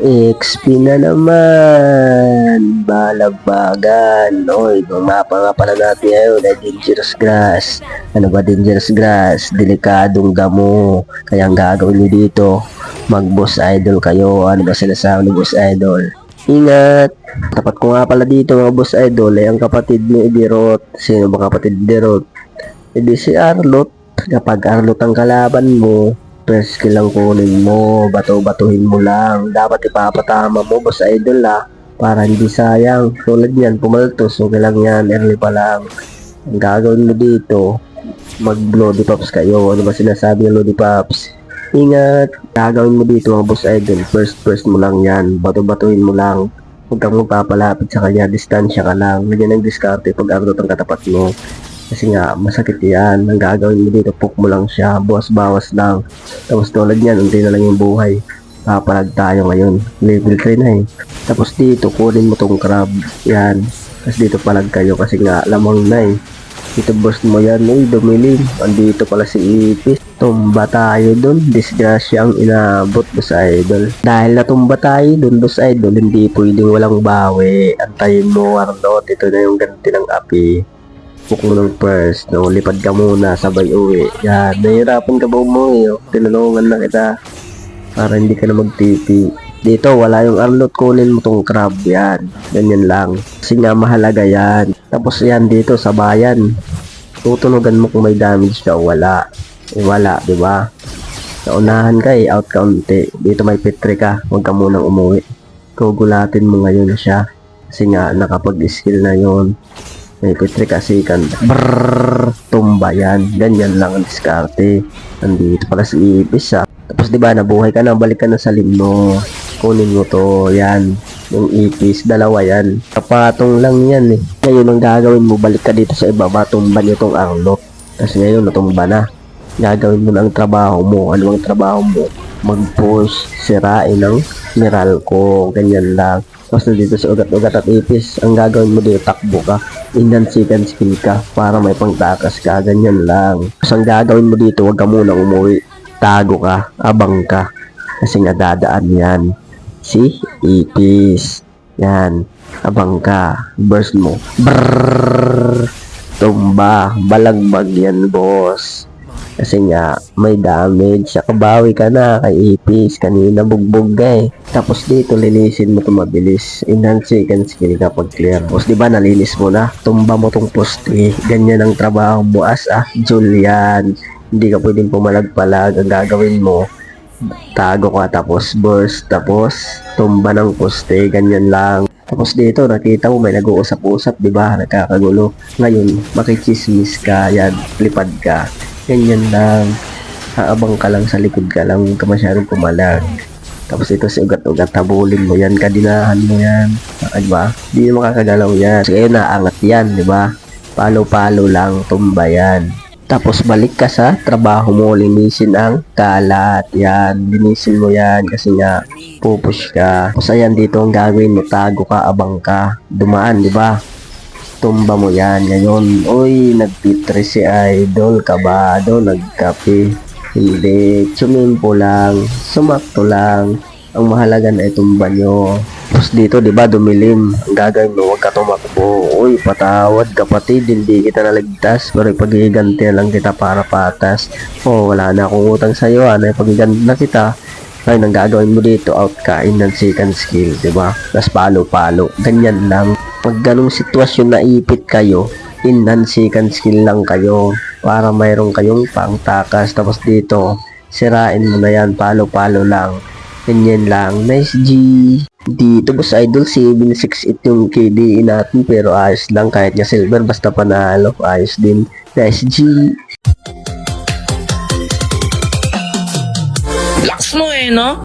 XP na naman. Balagbagan. Oy, yung mapa nga pala natin ngayon ay Dangerous Grass. Ano ba Dangerous Grass? Delikadong damo. Kaya ang gagawin nyo dito, mag-boss idol kayo. Ano ba sinasabi ni boss idol? Ingat! Tapat ko nga pala dito mga boss idol ay ang kapatid ni Dirot. Sino ba kapatid ni Dirot? Hindi si Arlot. Kapag Arlot ang kalaban mo, first skill lang kunin mo, bato-batuhin mo lang. Dapat ipapatama mo, boss idol para hindi sayang. Tulad yan, pumaltos, okay lang yan, early pa lang. Ang gagawin mo dito, mag-Lodi Pops kayo. Ano ba sinasabi ng Lodi Pops? Ingat, gagawin mo dito mga boss idol, first mo lang yan, bato-batuhin mo lang. Huwag kang magpapalapit sa kanya, distansya ka lang. Ganyan ang diskarte pag Arlot ang katapat mo. Kasi nga, masakit yan. Ang gagawin mo dito, poke mo lang siya. Bawas lang. Tapos tulad yan, unti na lang yung buhay. Papalag tayo ngayon. Level 3 na eh. Tapos dito, kunin mo tong crab. Yan. Tapos dito palag kayo kasi nga, lamang na eh. Dito burst mo yan. Uy, dumilim. Andito pala si Ipis. Tumba tayo dun. Disgrasya ang inabot, boss idol. Dahil natumba tayo dun, boss idol, hindi pwedeng walang bawi. Antayin mo, Arnold. Ito na yung ganti ng api. Book mo ng first, no? Lipad ka muna, sabay uwi. Yan, nahihirapan ka ba umuwi, oh? Tinulungan na kita para hindi ka na magtipi. Dito, wala yung Arlot, kunin mo tong crab, yan. Ganyan lang. Kasi nga, mahalaga yan. Tapos yan, dito, sa bayan. Tutunugan mo kung may damage ka o wala. Wala, di ba? Naunahan ka out kaunti. Dito may petri ka, huwag ka munang umuwi. Gugulatin mo ngayon siya. Kasi nga, nakapag-skill na yon. May petri kasi kan tumba yan. Ganyan lang ang diskarte. Nandito pala si Ipis Tapos diba nabuhay ka na, balik ka na sa limno. Kunin mo to, yan. Yung Ipis, dalawa yan. Kapatong lang yan eh. Ngayon ang gagawin mo, balik ka dito sa ibaba, tumba nyo tong Arlot. Kasi ngayon natumba na. Gagawin mo na ang trabaho mo. Ano ang trabaho mo? Mag-push, sirain ng Meralco. Ganyan lang. Tapos dito sa ugat-ugat at Ipis, ang gagawin mo dito, takbo ka. Second skill ka para may pangtakas ka. Ganyan lang. Tapos ang gagawin mo dito, huwag ka muna umuwi. Tago ka, abang ka. Kasi nga dadaan yan. Si Ipis. Yan. Abang ka. Burst mo. Brrrr. Tumba. Balagbag yan, boss. Kasi nga, may damage. Kabawi ka na kay Ipis. Kanina bugbog ka eh. Tapos dito, linisin mo ito mabilis. Second skill kapag clear. Tapos diba, nalinis mo na. Tumba mo tong poste. Ganyan ang trabaho mo as Julian. Hindi ka pwedeng pumalag-palag. Ang gagawin mo, tago ka tapos burst. Tapos, tumba ng poste. Ganyan lang. Tapos dito, nakita mo may nag-uusap-usap, diba? Nakakagulo. Ngayon, makichismis ka. Yan, lipad ka. Ganyan lang. Haabang ka lang sa likod ka lang. Huwag ka masyadong pumalag. Tapos ito si ugat-ugat. Habulin mo yan. Kadinahan mo yan. Diba? Hindi mo makakagalaw yan. So ngayon naangat yan. Diba? Palo-palo lang. Tumba yan. Tapos balik ka sa trabaho mo. Linisin ang kalat. Yan. Linisin mo yan. Kasi nga pupush ka. Tapos ayan dito ang gagawin mo. Tago ka. Abang ka. Dumaan. Diba? Tumba mo yan. Ngayon, uy, nagpitre si Idol, kabado, nagkape. Hindi, tsumimpo lang, sumakto lang. Ang mahalaga na itumba nyo. Tapos dito, di ba, dumilim. Ang gagawin mo, huwag ka tumakbo. Uy, patawad kapatid, hindi kita naligtas. Pero ipagiganti lang kita para patas. Oh, wala na akong utang sa'yo, ipagiganti na kita. Ay, nang gagawin mo dito, out ka, in second skill, di ba? Tapos palo-palo, ganyan lang. Pag ganong sitwasyon na ipit kayo, in second skill lang kayo para mayroon kayong pangtakas. Tapos dito, sirain mo na yan, palo-palo lang. Ganyan lang. Nice G. Dito boss idol, 768 yung KDE natin pero ayos lang kahit nga silver basta panalo. Ayos din. Nice G. Lakas mo no?